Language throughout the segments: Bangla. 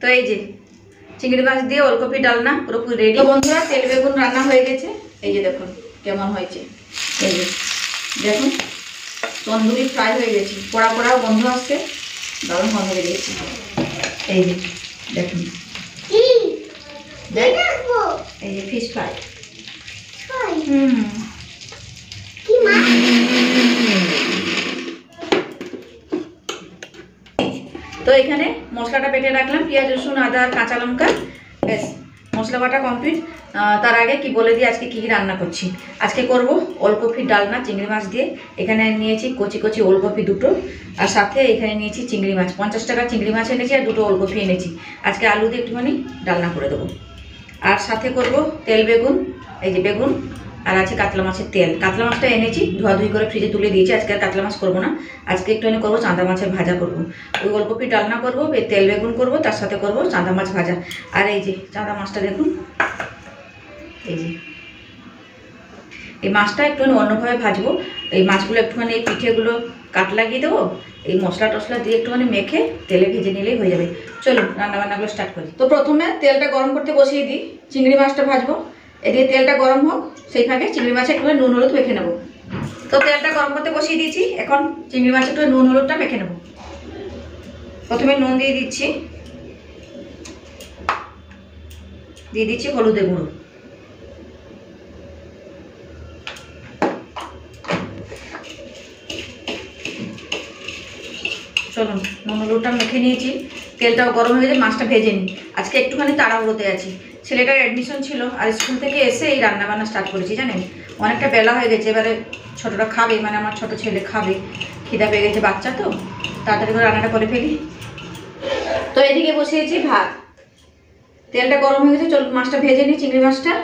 তো এই যে চিংড়ি মাছ দিয়ে ওলকপি ডালনা পুরোপুরি রেডি। বন্ধুরা তেল বেগুন রান্না হয়ে গেছে। এই যে দেখুন কেমন হয়েছে, এই যে দেখুন তন্দুরি ফ্রাই হয়ে গেছে, পোড়া পোড়াও গন্ধ আসছে, দারুণ গন্ধ বেরিয়েছে। এই যে দেখুন এই যে ফিশ ফ্রাই। তো এখানে মশলাটা বেটে রাখলাম, পেঁয়াজ রসুন আদা কাঁচা লঙ্কা, ব্যাস মশলা বাটা কমপ্লিট। তার আগে কি বলে দিই আজকে কী রান্না করছি। আজকে করব ওলকপির ডালনা চিংড়ি মাছ দিয়ে। এখানে নিয়েছি কচি কচি ওলকপি দুটো, আর সাথে এখানে নিয়েছি চিংড়ি মাছ 50 টাকা চিংড়ি মাছ এনেছি, আর দুটো ওলকপি এনেছি। আজকে আলু দিয়ে একটুখানি ডালনা করে দেবো। আর সাথে করব তেল বেগুন, এই যে বেগুন, আর আছে কাতলা মাছের তেল। কাতলা মাছটা এনেছি ধোয়াধুয়ি করে ফ্রিজে তুলে দিয়েছি। আজকে আর কাতলা মাছ করবো না, আজকে একটুখানি করবো চাঁদা মাছের ভাজা করবো। ওই ওলকপি ডালনা করবো, তেল বেগুন করবো, তার সাথে করবো চাঁদা মাছ ভাজা। আর এই যে চাঁদা মাছটা দেখুন, এই যে এই মাছটা একটুখানি অন্যভাবে ভাজবো। এই মাছগুলো একটুখানি এই পিঠেগুলো কাট লাগিয়ে দেবো, এই মশলা টশলা দিয়ে একটুখানি মেখে তেলে ভেজে নিলেই হয়ে যাবে। চলুন রান্নাবান্নাগুলো স্টার্ট করি। তো প্রথমে তেলটা গরম করতে বসিয়ে দিই, চিংড়ি মাছটা ভাজবো। এদিকে তেলটা গরম হোক, সেই ফাঁকে চিংড়ি মাছে একটু নুন হলুদ মেখে নেবো। তো তেলটা গরম করতে বসিয়ে দিয়েছি, এখন চিংড়ি মাছে একটু নুন হলুদটা মেখে নেবো। প্রথমে নুন দিয়ে দিচ্ছি, দিয়ে দিচ্ছি হলুদের গুঁড়ো, চলুন নুন হলুদটা মেখে নিয়েছি। তেলটাও গরম হয়ে যায়, মাছটা ভেজে নিই। আজকে একটুখানি তাড়াহুড়োতে আছি, ছেলেটার অ্যাডমিশন ছিল, আর স্কুল থেকে এসে এই রান্নাবান্না স্টার্ট করেছি। জানেন অনেকটা বেলা হয়ে গেছে, এবারে ছোটোটা খাবে, মানে আমার ছোটো ছেলে খাবে, খিদা পেয়ে গেছে বাচ্চা, তো তাড়াতাড়ি করে রান্নাটা করে ফেলি। তো এদিকে বসিয়েছি ভাত, তেলটা গরম হয়ে গেছে, চলুন মাছটা ভেজে নিই, চিংড়ি মাছটা।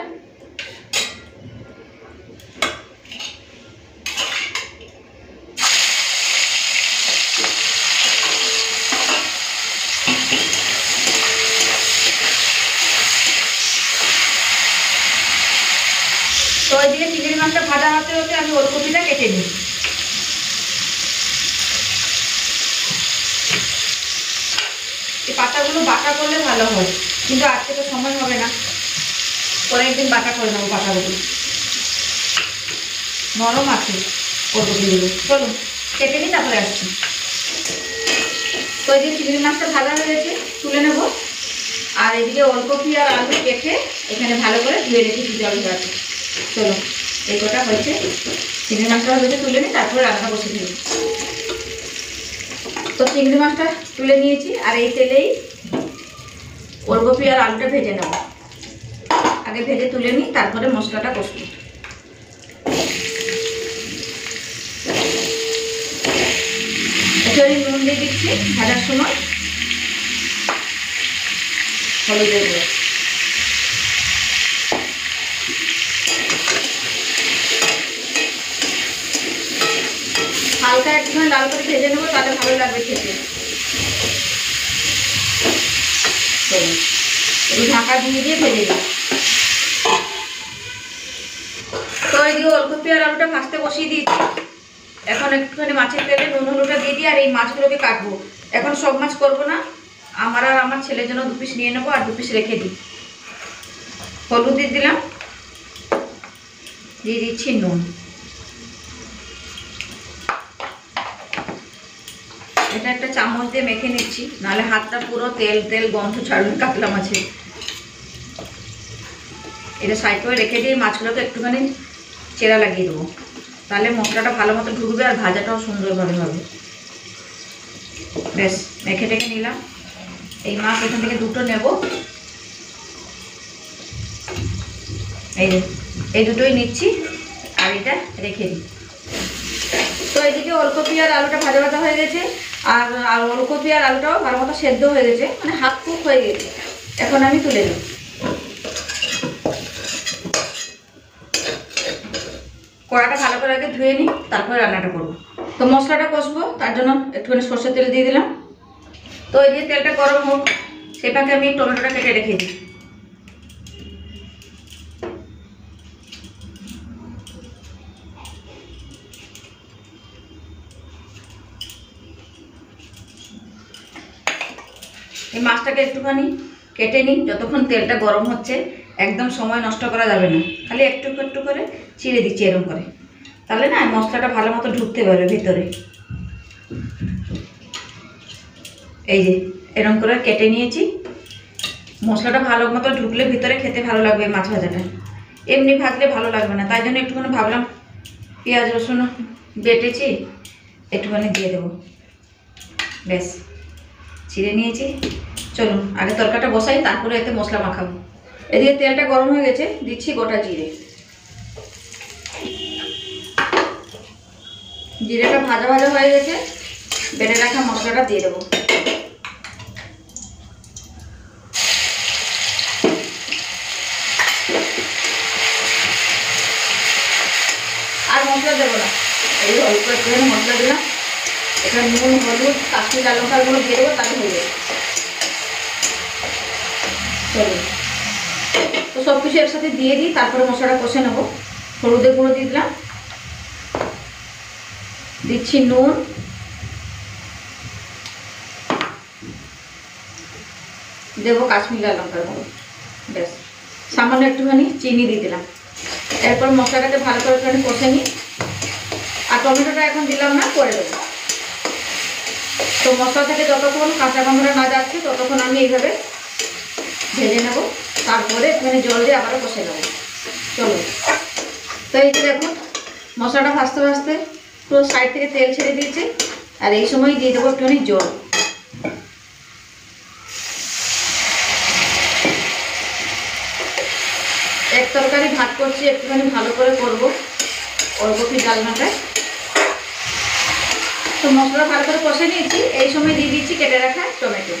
তো ওইদিকে চিংড়ি মাছটা ভাজা হতে হতে আমি ওলকপিটা কেটে নিই। এই পাতাগুলো বাটা করলে ভালো হয়, কিন্তু আজকে তো সময় হবে না, পরে একদিন বাটা করে নেবো পাতাগুলো, নরম আছে ওলকপিগুলো। চলুন কেটে নিই, তারপরে আসছি। তো এই যে চিংড়ি মাছটা ভাজা হয়ে গেছে, তুলে নেব। আর এদিকে ওলকপি আর আলু কেটে এখানে ভালো করে ধুয়ে রেখেছি জল ধোয়াতে। চলো এই কটা হয়েছে, চিংড়ি মাছটা হয়েছে, তুলে নিই, তারপরে রান্না বসে দিই। তো চিংড়ি মাছটা তুলে নিয়েছি, আর এই তেলেই ওলকপি আর আলুটা ভেজে নেব। আগে ভেজে তুলে নিই, তারপরে মশলাটা কষব। একটু নুন দিয়ে দিচ্ছি ভাজার সময়, হলুদের গুঁড়ো, হালকা একটুখানি লাল করে ভেজে নেবো, তাহলে ভালো লাগবে খেতে। একটু ঢাকা দিয়ে দিয়ে ভেজে দিই। তো এইদিকে ওলকপি আর আলুটা ভাজতে বসিয়ে দিয়েছি। এখন একটুখানি মাছের তেলে নুন হলুদটা দিয়ে দিই, আর এই মাছগুলোকে কাটবো। এখন সব মাছ করবো না, আমার আর আমার ছেলের জন্য 2 পিস নিয়ে নেবো, আর 2 পিস রেখে দিই। হলুদ দিয়ে দিলাম, দিয়ে দিচ্ছি নুন। এটা একটা চামচ দিয়ে মেখে নিচ্ছি, নাহলে হাতটা পুরো তেল তেল গন্ধ ছাড়বে কাতলা মাছে। এটা সাইড করে রেখে দিয়ে মাছগুলোকে একটুখানি চেরা লাগিয়ে দেবো, তাহলে মশলাটা ভালো মতো ঢুকবে, আর ভাজাটাও সুন্দরভাবে হবে। বেশ মেখে টেখে নিলাম। এই মাছ এখান থেকে দুটো নেব, এই দুটোই নিচ্ছি, আর এটা রেখে দিই। তো এদিকে ওলকপি আর আলুটা ভাজা ভাজা হয়ে গেছে, আর ওলকপি আর আলুটাও ভালো মতো সেদ্ধ হয়ে গেছে, মানে হাফ কুক হয়ে গেছে। এখন আমি তুলে নেব। কড়াটা ভালো করে আগে ধুয়ে নিই, তারপরে রান্নাটা করবো। তো মশলাটা কষবো, তার জন্য একটুখানি সর্ষের তেল দিয়ে দিলাম। তো এই দিয়ে তেলটা গরম হোক, সেটাকে আমি টমেটোটা কেটে রেখে দিই। এই মাছটাকে একটুখানি কেটে নিই, যতক্ষণ তেলটা গরম হচ্ছে। একদম সময় নষ্ট করা যাবে না, খালি একটু একটু করে চিড়ে দিচ্ছি এরকম করে, তাহলে না মশলাটা ভালো মতো ঢুকতে পারবে ভিতরে। এই যে এরকম করে কেটে নিয়েছি। মশলাটা ভালো মতো ঢুকলে ভিতরে খেতে ভালো লাগবে মাছ ভাজাটা, এমনি ভাজলে ভালো লাগবে না। তাই জন্য একটুখানি ভাবলাম পেঁয়াজ রসুন বেটেছি, একটুখানি দিয়ে দেবো। ব্যাস, ছিঁড়ে নিয়েছি। চলুন আগে তরকারিটা বসাই, তারপরে এতে মশলা মাখাবো। এদিকে তেলটা গরম হয়ে গেছে, দিচ্ছি গোটা জিরে। জিরেটা ভাজা ভাজা হয়ে গেছে, বেটে রাখা মশলাটা দিয়ে দেবো। আর মশলা দেবো না, এই অল্প একটুখানি মশলা দিলাম। এখানে নুন, হলুদ, কাশ্মীরি লাল লঙ্কাগুলো দিয়ে দেবো, তাহলে হয়ে যাবে। চলুন তো সব কিছু একসাথে দিয়ে দিই, তারপরে মশলাটা কষে নেবো। হলুদের গুঁড়ো দিয়ে দিলাম, দিচ্ছি নুন, দেবো কাশ্মীরি লাল লঙ্কার গুঁড়ো, ব্যাস সামান্য একটুখানি চিনি দিয়ে দিলাম। এরপর মশলাটাকে ভালো করে একটুখানি কষে নিই। আর টমেটোটা এখন দিলাম না, করে দেবো। তো মশলা থেকে যতক্ষণ কাঁচা গন্ধটা না যাচ্ছে ততক্ষণ আমি এইভাবে ভেজে নেব, তারপরে একটুখানি জল দিয়ে আবারও কষে নেবো। চলো, তো এই যে দেখুন মশলাটা ভাজতে ভাজতে পুরো সাইড থেকে তেল ছেড়ে দিয়েছে। আর এই সময় দিয়ে দেবো একটুখানি জল। এক তরকারি ভাত করছি, একটুখানি ভালো করে করবো ওলকপির ডালনাটায়। তো মশলা ভালো করে কষে নিয়েছি, এই সময় দিয়ে দিচ্ছি কেটে রাখা টমেটো।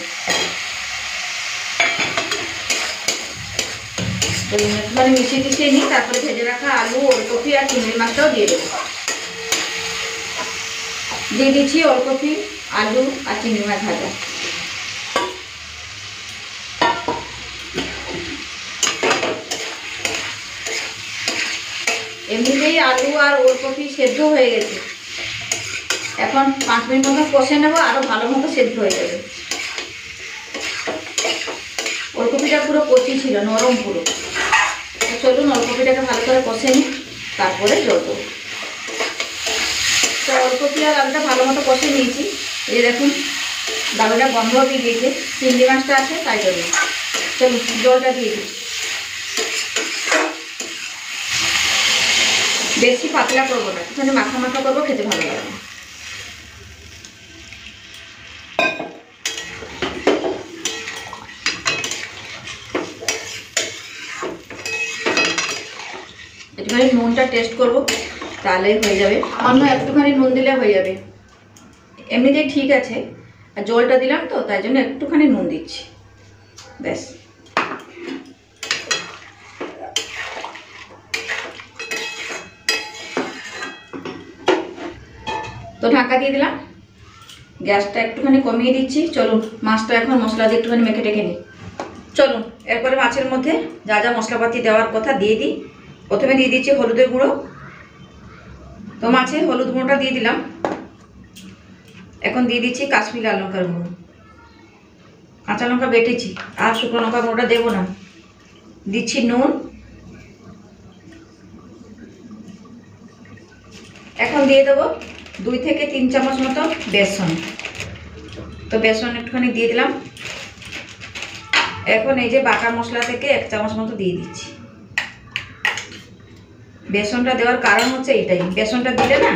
একটুখানি মিশিয়ে টিশিয়ে নিই, তারপরে ভেজে রাখা আলু, ওলকপি আর চিংড়ি মাছটাও দিয়ে দেবো। দিয়ে দিচ্ছি ওলকপি, আলু আর চিংড়ি মাছ ভাজা। এমনিতেই আলু আর ওলকপি সেদ্ধ হয়ে গেছে, এখন 5 মিনিট মতো কষে নেবো, আরো ভালো মতো সেদ্ধ হয়ে যাবে। ওলকপিটা পুরো কচি ছিল, নরম পুরো। চলুন ওলকপিটাকে ভালো করে কষে নিই, তারপরে জল দেবো। তো ওলকপি আর আলুটা ভালো মতো কষে নিয়েছি। এই দেখুন ডালটা বন্ধ হয়ে গিয়েছে, চিংড়ি মাছটা আছে তাই জন্য। চলুন জলটা দিয়ে দিই। বেশি পাতলা করবো না, এখানে মাখা মাখা করবো, খেতে ভালো লাগবে। একটুখানি নুনটা টেস্ট করবো, তাহলেই হয়ে যাবে। অন্য একটুখানি নুন দিলে হয়ে যাবে, এমনিতেই ঠিক আছে। আর জলটা দিলাম তো তাই জন্য একটুখানি নুন দিচ্ছি, ব্যাস। তো ঢাকা দিয়ে দিলাম, গ্যাসটা একটুখানি কমিয়ে দিচ্ছি। চলুন মাছটা এখন মশলা দিয়ে একটুখানি মেখে টেকে নিই। চলুন এরপরে মাছের মধ্যে যা যা মশলাপাতি দেওয়ার কথা দিয়ে দিই। প্রথমে দিয়ে দিচ্ছি হলুদের গুঁড়ো। তো মাছে হলুদ গুঁড়োটা দিয়ে দিলাম। এখন দিয়ে দিচ্ছি কাশ্মীরি লাল লঙ্কার গুঁড়ো। কাঁচা লঙ্কা বেটেছি, আর শুকনো লঙ্কা গুঁড়োটা দেবো না। দিচ্ছি নুন। এখন দিয়ে দেবো 2 থেকে 3 চামচ মতো বেসন। তো বেসন একটুখানি দিয়ে দিলাম। এখন এই যে বাটা মশলা থেকে 1 চামচ মতো দিয়ে দিচ্ছি। বেসনটা দেওয়ার কারণ হচ্ছে এটাই, বেসনটা দিলে না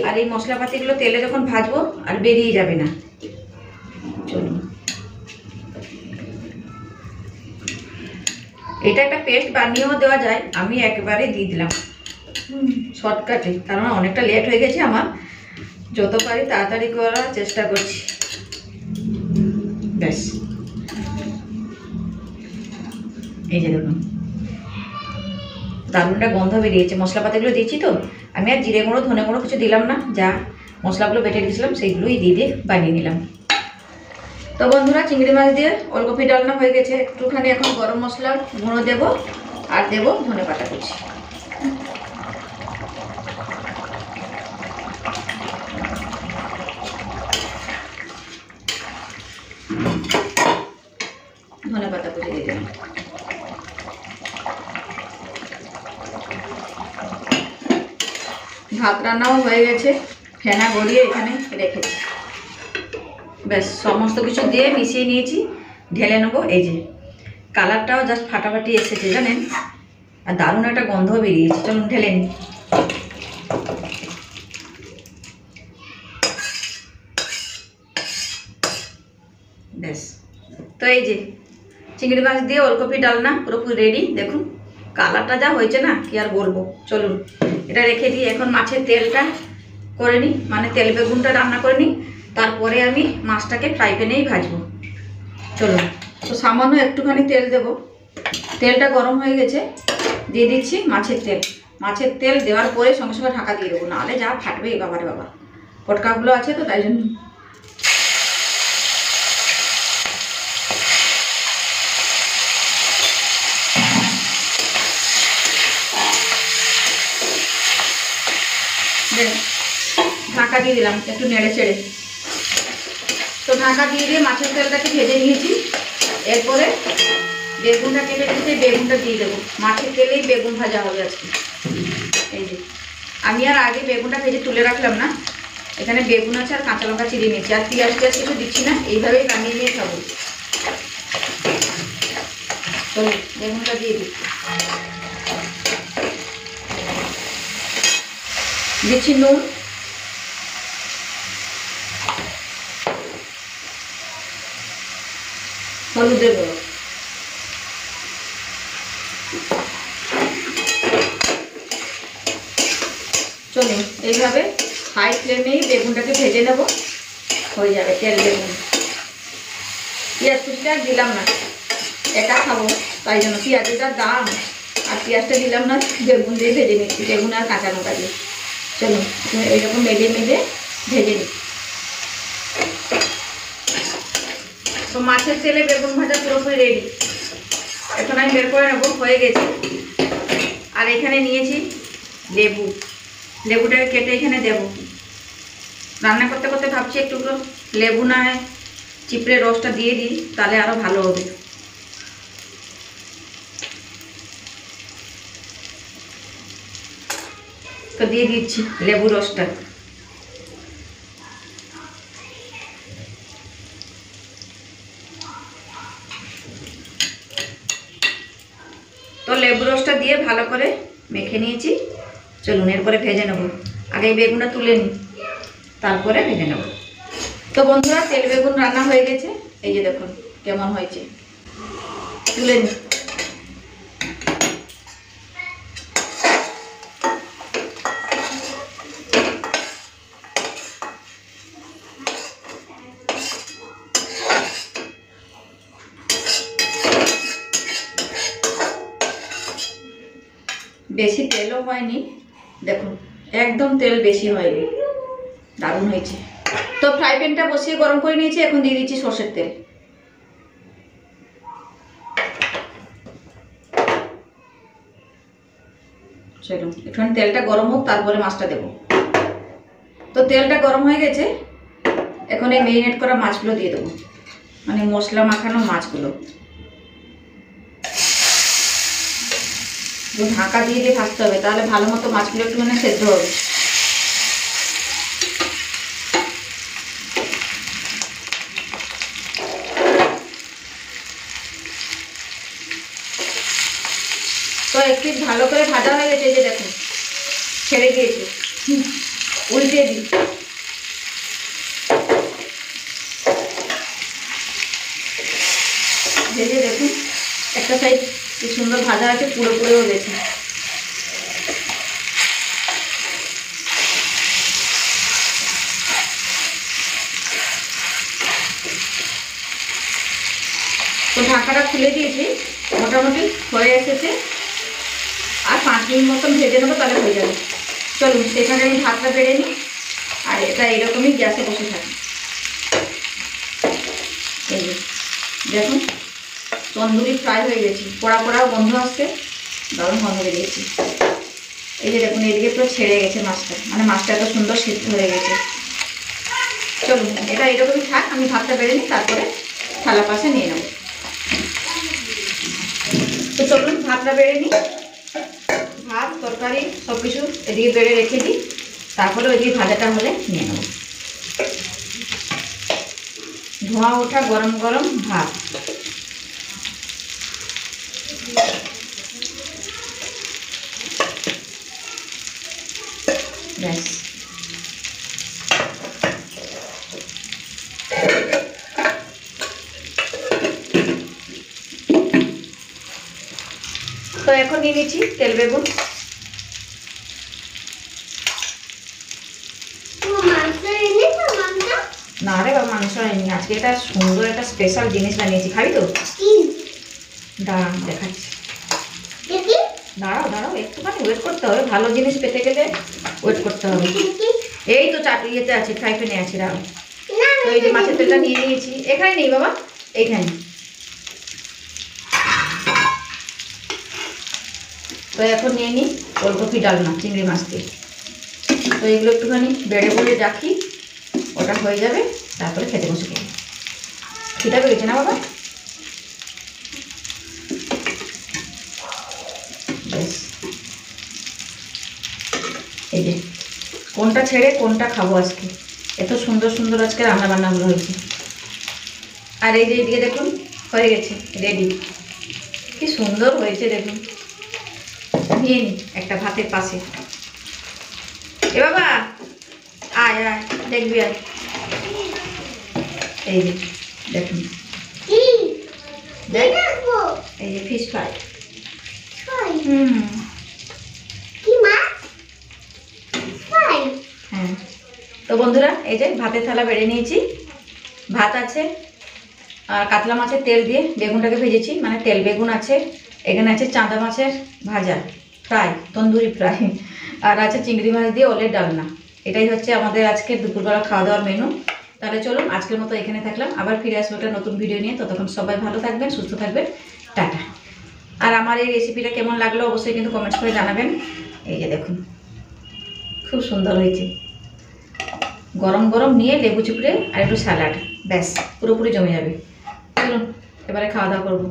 আর এই মশলাপাতিগুলো তেলে যখন ভাজবো আর বেরিয়ে যাবে না। চলুন, এটা একটা পেস্ট বানিয়েও দেওয়া যায়, আমি একবারে দিয়ে দিলাম শর্টকাটে, কারণ অনেকটা লেট হয়ে গেছে আমার। যত পারি তাড়াতাড়ি করার চেষ্টা করছি, ব্যাস। এই যে দেখুন দারুণটা গন্ধ বেরিয়েছে। মশলাপাতিগুলো দিচ্ছি তো, আমি আর জিরে গুঁড়ো ধনে গুঁড়ো কিছু দিলাম না, যা মশলাগুলো বেটে দিয়েছিলাম সেইগুলোই দিয়ে বানিয়ে নিলাম। তো বন্ধুরা চিংড়ি মাছ দিয়ে ওলকপি ডালনা হয়ে গেছে। একটুখানি এখন গরম মশলার গুঁড়ো দেবো আর দেবো ধনে পাতা কুচি। কুচি দিয়ে দিলাম। ভাত রান্নাও হয়ে গেছে, ফেনা গড়িয়ে এখানে রেখেছি। ব্যাস সমস্ত কিছু দিয়ে মিশিয়ে নিয়েছি, ঢেলে নেবো। এই যে কালারটাও জাস্ট ফাটাফাটি এসেছে জানেন, আর দারুণ একটা গন্ধ বেরিয়েছে। চলুন ঢেলে নিই। ব্যাস, তো এই যে চিংড়ি মাছ দিয়ে ওলকপি ডালনা পুরোপুরি রেডি। দেখুন কালারটা যা হয়েছে না, কি আর বলবো। চলুন এটা রেখে দিই। এখন মাছের তেলটা করে নিই, মানে তেল বেগুনটা রান্না করে নিই, তারপরে আমি মাছটাকে ফ্রাই প্যানেই ভাজবো। চলুন, তো সামান্য একটুখানি তেল দেব। তেলটা গরম হয়ে গেছে, দিয়ে দিচ্ছি মাছের তেল। মাছের তেল দেওয়ার পরে সঙ্গে সঙ্গে ঢাকা দিয়ে দেবো, নাহলে যা ফাটবে বাবারে বাবা। পটকাগুলো আছে তো তাই জন্য। ঢাকা দিয়ে দিলাম একটু নেড়ে চেড়ে। তো ঢাকা দিয়ে দিয়ে মাছের তেলটাকে ভেজে নিয়েছি। এরপরে বেগুনটা কেটে কেটে বেগুনটা দিয়ে দেবো। মাছের তেলেই বেগুন ভাজা হবে আজকে। এই যে আমি আর আগে বেগুনটা ভেজে তুলে রাখলাম না, এখানে বেগুন আছে আর কাঁচা লঙ্কা চিড়ে নিয়েছি, আর পেঁয়াজ টিয়াজ কিছু দিচ্ছি না, এইভাবেই নামিয়ে নিয়ে খাবো। চলো বেগুনটা দিয়ে দিচ্ছি নুন, হলুদের গুঁড়ো, চলুন এইভাবে হাই ফ্লেমেই বেগুনটাকে ভেজে নেব, হয়ে যাবে তেল বেগুন। পেঁয়াজ কুচিটা দিলাম না, একা খাবো তাই জন্য। পেঁয়াজটার দাম, আর পেঁয়াজটা দিলাম না, বেগুন দিয়ে ভেজে নিচ্ছি, বেগুন আর কাঁচা লঙ্কা দিয়ে। চলুন এইরকম মেজে মেজে ভেজে নিই। তো মাছের তেলে বেগুন ভাজা পুরোপুরি রেডি। এখন আমি বের করে নেবো, হয়ে গেছে। আর এখানে নিয়েছি লেবু, লেবুটাকে কেটে এখানে দেব। রান্না করতে করতে ভাবছি একটু লেবু না চিপড়ে রসটা দিয়ে দিই, তাহলে আরও ভালো হবে। তো দিয়ে দিচ্ছি লেবু রসটা। তো লেবু রসটা দিয়ে ভালো করে মেখে নিয়েছি। চলুন এরপরে ভেজে নেব। আগে এই বেগুনটা তুলে নিই, তারপরে ভেজে নেব। তো বন্ধুরা তেল বেগুন রান্না হয়ে গেছে, এই যে দেখুন কেমন হয়েছে। তুলে নিই। বেশি তেলও হয়নি, দেখুন একদম তেল বেশি হয়নি, দারুণ হয়েছে। তো ফ্রাই প্যানটা বসিয়ে গরম করে নিয়েছি, এখন দিয়ে দিচ্ছি সর্ষের তেল। চলুন একটুখানি তেলটা গরম হোক, তারপরে মাছটা দেব। তো তেলটা গরম হয়ে গেছে, এখন এই মেরিনেট করা মাছগুলো দিয়ে দেবো, মানে মশলা মাখানো মাছগুলো। ঢাকা দিয়ে দিয়ে ভাজতে হবে, তাহলে ভালো মতো মাছগুলো একটু মানে সেদ্ধ হবে। তো একটু ভালো করে ভাজা হয়ে গেছে, যে দেখুন ছেড়ে দিয়েছি, উল্টে দিই। ভেজে দেখুন একটা সাইড কি সুন্দর ভাজা আছে, পুরোপুরিও গেছে। তো ঢাকাটা খুলে দিয়েছি, মোটামুটি হয়ে এসেছে। আর 5 মিনিট মতন ভেজে নেবো, তাহলে হয়ে যাবে। চলুন সেখানে আমি ভাতটা বেড়ে নিই, আর এটা এরকমই গ্যাসে বসে থাকে। এই যে দেখুন তন্দুরি ফ্রাই হয়ে গেছে, পোড়া পোড়াও গন্ধ আসছে, দারুণ গন্ধ বেরিয়েছে। এই যে দেখুন এদিকে পুরো ছেড়ে গেছে মাছটা, মানে মাছটা এত সুন্দর সিদ্ধ হয়ে গেছে। চলুন এটা এরকমই থাক, আমি ভাতটা বেড়ে নিই, তারপরে থালা পাশে নিয়ে নেব। ভাতটা বেড়ে নিই, ভাত তরকারি সব কিছু এদিকে বেড়ে রেখে দিই, তারপরে ওইদিকে ভাজাটা হলে নিয়ে নেব। ধোঁয়া ওঠা গরম গরম ভাত, ব্যাস। তো এখন নিয়ে নিচ্ছি তেল বেগুন। না রে বাবা, মাংস আনিনি আজকে, এটা সুন্দর একটা স্পেশাল জিনিস বানিয়েছি, খাবি তো? দাঁড়া দেখাচ্ছি, দাঁড়াও দাঁড়াও একটুখানি ওয়েট করতে হবে, ভালো জিনিস পেতে গেলে ওয়েট করতে হবে। এই তো চাটু ইয়েতে আছে, ফ্রাই প্যানে আছে, দাঁড়াও। তো এই যে মাছের তেলটা নিয়ে নিয়েছি, এখানে নেই বাবা, এইখানে। তো এখন নিয়ে নিই ওলকপি ডালনা চিংড়ি মাছ দিয়ে। তো এগুলো একটুখানি বেড়ে বড়ে রাখি, ওটা হয়ে যাবে, তারপরে খেতে বসে গেলে। খিদা পেয়েছে না বাবা? বেশ, এই যে কোনটা ছেড়ে কোনটা খাবো আজকে, এত সুন্দর সুন্দর আজকে রান্না বান্নাগুলো হয়েছে। আর এই যে এদিকে দেখুন হয়ে গেছে রেডি, কি সুন্দর হয়েছে দেখুন। নিয়ে নি একটা ভাতের পাশে। এ বাবা আয় আয় দেখবি, আয়। এই যে দেখুন, এই যে ফিশ ফ্রাই। হ্যাঁ, তো বন্ধুরা এই যে ভাতের থালা বেড়ে নিয়েছি, ভাত আছে, আর কাতলা মাছের তেল দিয়ে বেগুনটাকে ভেজেছি, মানে তেল বেগুন আছে, এখানে আছে চাঁদা মাছের ভাজা ফ্রাই, তন্দুরি ফ্রাই, আর আছে চিংড়ি মাছ দিয়ে ওলের ডালনা। এটাই হচ্ছে আমাদের আজকের দুপুরবেলা খাওয়া দাওয়ার মেনু। তাহলে চলুন আজকের মতো এখানে থাকলাম, আবার ফিরে আসবো একটা নতুন ভিডিও নিয়ে। ততক্ষণ সবাই ভালো থাকবেন, সুস্থ থাকবেন, টাটা। আর আমার এই রেসিপিটা কেমন লাগলো অবশ্যই কিন্তু কমেন্টস করে জানাবেন। এই যে দেখুন খুব সুন্দর হয়েছে, গরম গরম নিয়ে লেবু চিপড়ে আর একটু স্যালাড, ব্যাস পুরোপুরি জমে যাবে। চলুন এবারে খাওয়া দাওয়া করবো।